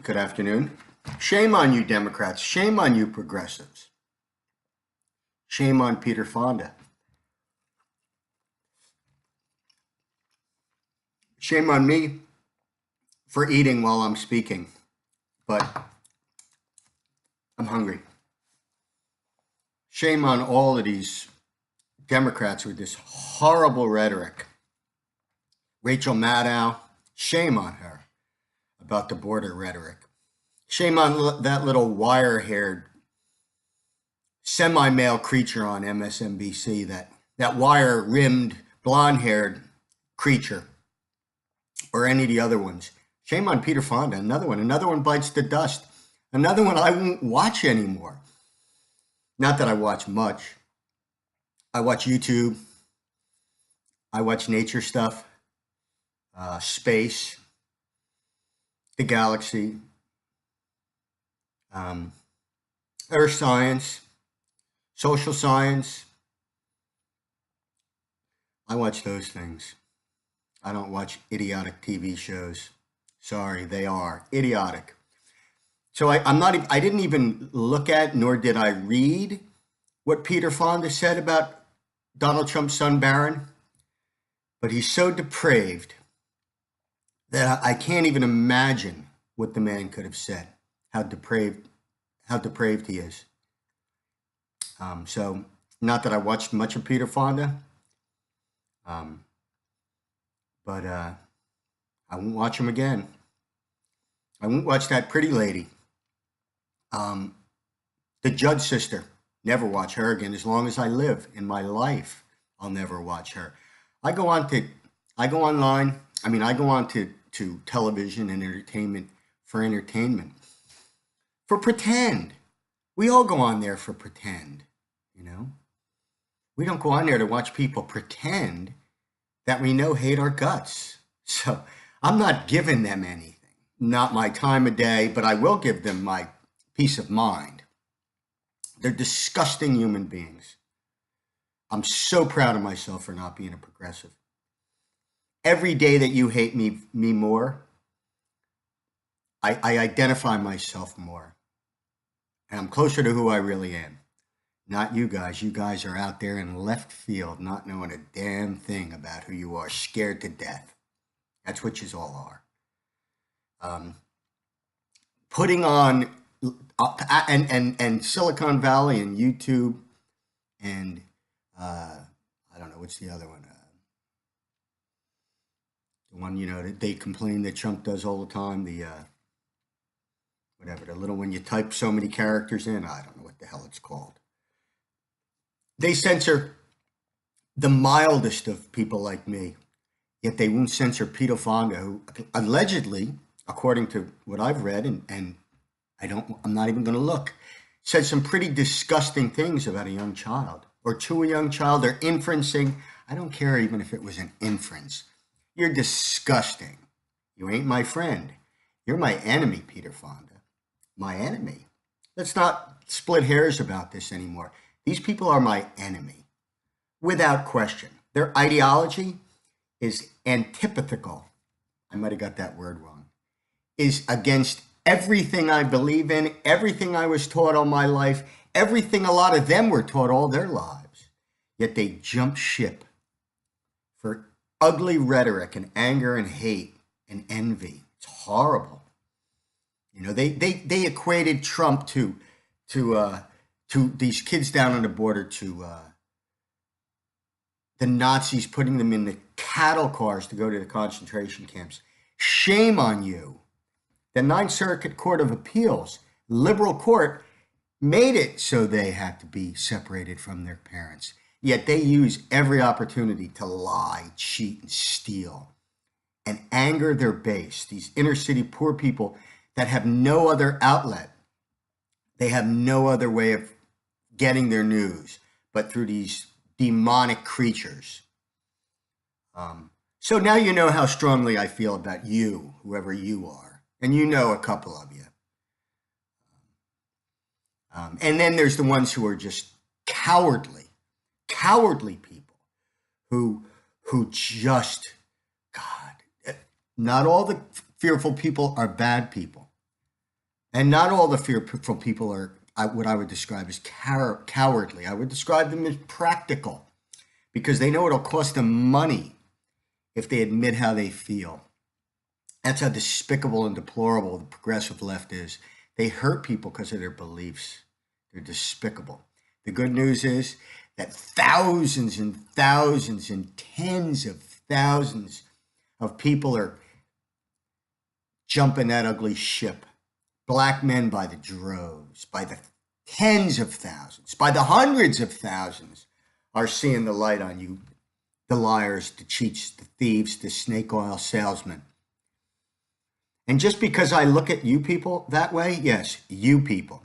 Good afternoon. Shame on you, Democrats. Shame on you, progressives. Shame on Peter Fonda. Shame on me for eating while I'm speaking, but I'm hungry. Shame on all of these Democrats with this horrible rhetoric. Rachel Maddow, shame on her about the border rhetoric. Shame on that little wire-haired semi-male creature on MSNBC, that wire-rimmed, blonde-haired creature, or any of the other ones. Shame on Peter Fonda, another one bites the dust. Another one I won't watch anymore. Not that I watch much. I watch YouTube. I watch nature stuff, space, the galaxy, earth science, social science. I watch those things. I don't watch idiotic TV shows. Sorry, they are idiotic. So I didn't even look at, nor did I read what Peter Fonda said about Donald Trump's son Barron, but he's so depraved that I can't even imagine what the man could have said, how depraved he is. So not that I watched much of Peter Fonda, but I won't watch him again. I won't watch that pretty lady. The Judd sister, never watch her again. As long as I live in my life, I'll never watch her. I go on to television and entertainment, for pretend. We all go on there for pretend, you know? We don't go on there to watch people pretend that we know hate our guts. So I'm not giving them anything, not my time of day, but I will give them my peace of mind. They're disgusting human beings. I'm so proud of myself for not being a progressive. Every day that you hate me more, I identify myself more. And I'm closer to who I really am. Not you guys. You guys are out there in left field, not knowing a damn thing about who you are, scared to death. That's what you all are. Putting on and Silicon Valley and YouTube and I don't know, what's the other one? The one, that they complain that Trump does all the time, the little one you type so many characters in, I don't know what the hell it's called. They censor the mildest of people like me, yet they won't censor Peter Fonda, who allegedly, according to what I've read, and I'm not even going to look, said some pretty disgusting things about a young child, or to a young child, or inferencing. I don't care even if it was an inference. You're disgusting. You ain't my friend. You're my enemy, Peter Fonda. My enemy. Let's not split hairs about this anymore. These people are my enemy, without question. Their ideology is antithetical. I might have got that word wrong. Is against everything I believe in, everything I was taught all my life, everything a lot of them were taught all their lives. Yet they jump ship for ugly rhetoric and anger and hate and envy. It's horrible. They equated Trump to these kids down on the border, to the Nazis putting them in the cattle cars to go to the concentration camps. Shame on you. The Ninth Circuit Court of Appeals, liberal court, made it so they had to be separated from their parents. Yet they use every opportunity to lie, cheat, and steal, and anger their base, these inner city poor people that have no other outlet. They have no other way of getting their news but through these demonic creatures. So now you know how strongly I feel about you, whoever you are. And you know a couple of you. And then there's the ones who are just cowardly people who just, God, not all the fearful people are bad people. And not all the fearful people are what I would describe as cowardly. I would describe them as practical because they know it'll cost them money if they admit how they feel. That's how despicable and deplorable the progressive left is. They hurt people because of their beliefs. They're despicable. The good news is that thousands and thousands and tens of thousands of people are jumping that ugly ship. Black men by the droves, by the tens of thousands, by the hundreds of thousands are seeing the light on you, the liars, the cheats, the thieves, the snake oil salesmen. And just because I look at you people that way, yes, you people,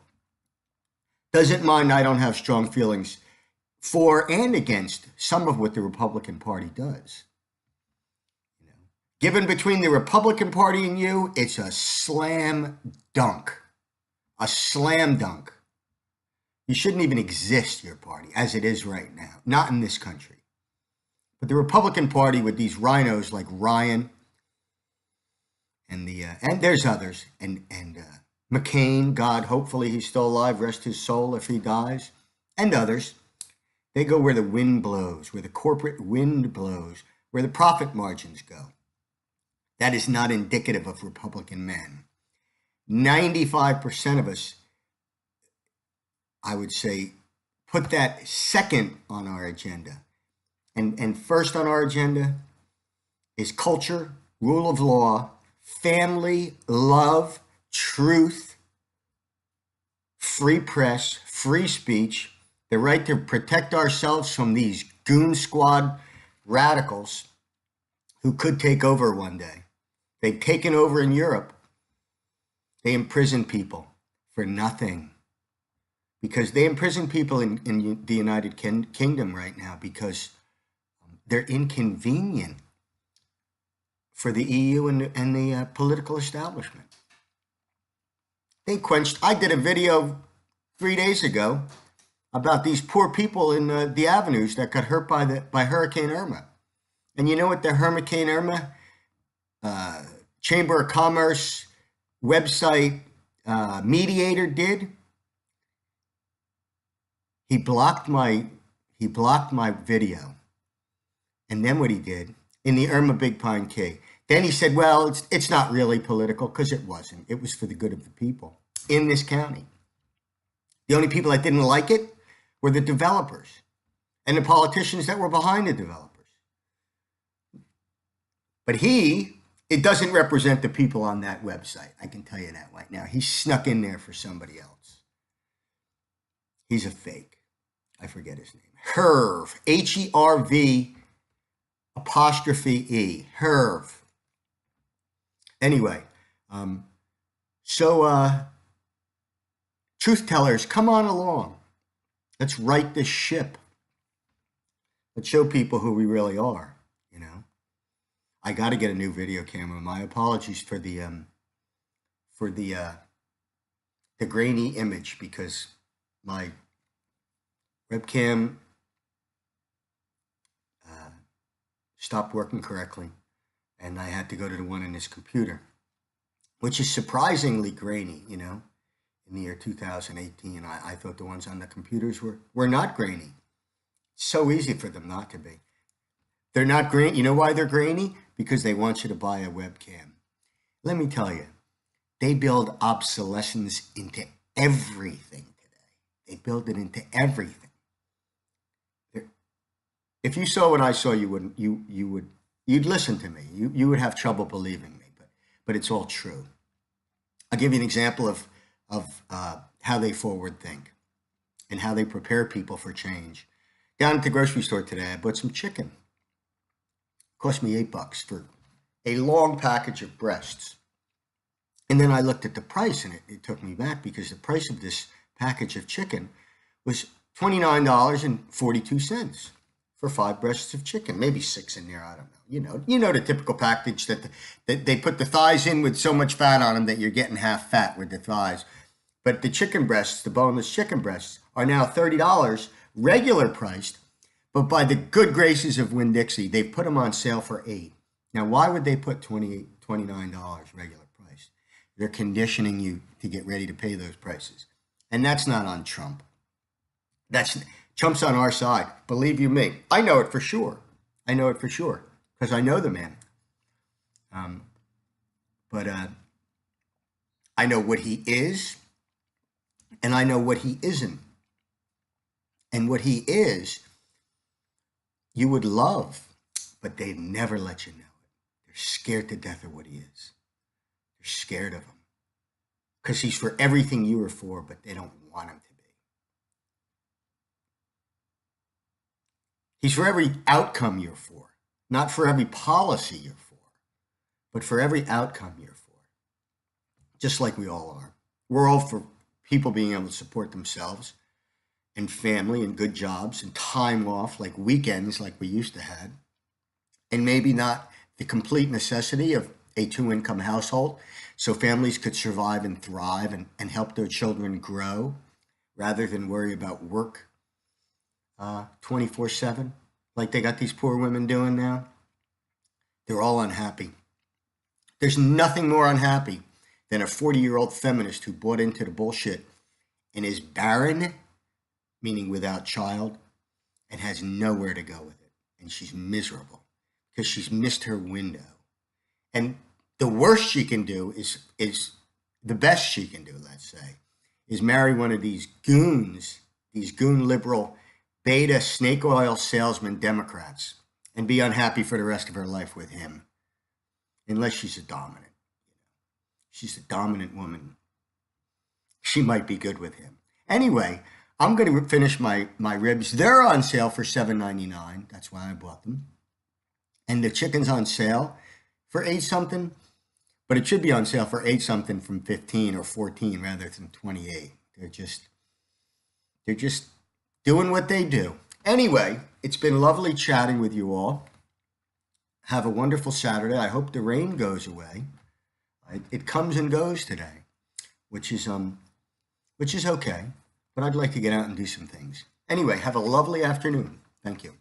doesn't mean I don't have strong feelings for and against some of what the Republican Party does. Given between the Republican Party and you, it's a slam dunk. A slam dunk. You shouldn't even exist, your party, as it is right now. Not in this country. But the Republican Party with these rhinos like Ryan and there's others, and McCain, God, hopefully he's still alive, rest his soul if he dies, and others, they go where the wind blows, where the corporate wind blows, where the profit margins go. That is not indicative of Republican men. 95% of us, I would say, put that second on our agenda. And first on our agenda is culture, rule of law, family, love, truth, free press, free speech, the right to protect ourselves from these goon squad radicals who could take over one day. They've taken over in Europe. They imprison people for nothing. Because they imprison people in the United Kingdom right now because they're inconvenient for the EU and the political establishment. I did a video 3 days ago about these poor people in the avenues that got hurt by Hurricane Irma. And you know what the Hurricane Irma Chamber of Commerce website mediator did? He blocked my video. And then what he did in the Irma Big Pine Key, then he said, well, it's not really political, because it wasn't. It was for the good of the people in this county. The only people that didn't like it were the developers and the politicians that were behind the developers. But it doesn't represent the people on that website. I can tell you that right now. He snuck in there for somebody else. He's a fake. I forget his name. Herv. Herv apostrophe E. Herv. Anyway, truth tellers, come on along. Let's right this ship. Let's show people who we really are, you know. I got to get a new video camera. My apologies for the grainy image, because my webcam stopped working correctly, and I had to go to the one in this computer, which is surprisingly grainy, you know. In the year 2018, I thought the ones on the computers were not grainy. It's so easy for them not to be. They're not grainy. You know why they're grainy? Because they want you to buy a webcam. Let me tell you, they build obsolescence into everything today. They build it into everything. If you saw what I saw, you'd listen to me. You would have trouble believing me, but it's all true. I'll give you an example of how they forward think and how they prepare people for change. Down at the grocery store today, I bought some chicken. It cost me $8 for a long package of breasts. And then I looked at the price, and it took me back, because the price of this package of chicken was $29.42 for 5 breasts of chicken, maybe 6 in there. I don't know. You know the typical package that they put the thighs in with so much fat on them that you're getting half fat with the thighs. But the chicken breasts, the boneless chicken breasts, are now $30, regular priced. But by the good graces of Winn-Dixie, they've put them on sale for $8. Now, why would they put $29 regular price? They're conditioning you to get ready to pay those prices. And that's not on Trump. Trump's on our side. Believe you me. I know it for sure. I know it for sure because I know the man. But I know what he is, and I know what he isn't. And what he is, you would love, but they'd never let you know it. They're scared to death of what he is. They're scared of him because he's for everything you are for, but they don't want him to be. He's for every outcome you're for, not for every policy you're for, but for every outcome you're for. Just like we all are. We're all for people being able to support themselves and family and good jobs and time off, like weekends like we used to have, and maybe not the complete necessity of a two-income household, so families could survive and thrive and help their children grow rather than worry about work 24/7 like they got these poor women doing now. They're all unhappy. There's nothing more unhappy than a 40-year-old feminist who bought into the bullshit and is barren, meaning without child, and has nowhere to go with it. And she's miserable because she's missed her window. And the worst she can do is the best she can do, let's say, is marry one of these goons, these goon liberal beta snake oil salesman Democrats, and be unhappy for the rest of her life with him, unless she's a dominant. She's a dominant woman. She might be good with him. Anyway, I'm going to finish my ribs. They're on sale for $7.99. That's why I bought them. And the chicken's on sale for $8 something, but it should be on sale for $8 something from 15 or 14 rather than 28. They're just doing what they do. Anyway, it's been lovely chatting with you all. Have a wonderful Saturday. I hope the rain goes away. It comes and goes today, which is okay. But I'd like to get out and do some things. Anyway, have a lovely afternoon. Thank you.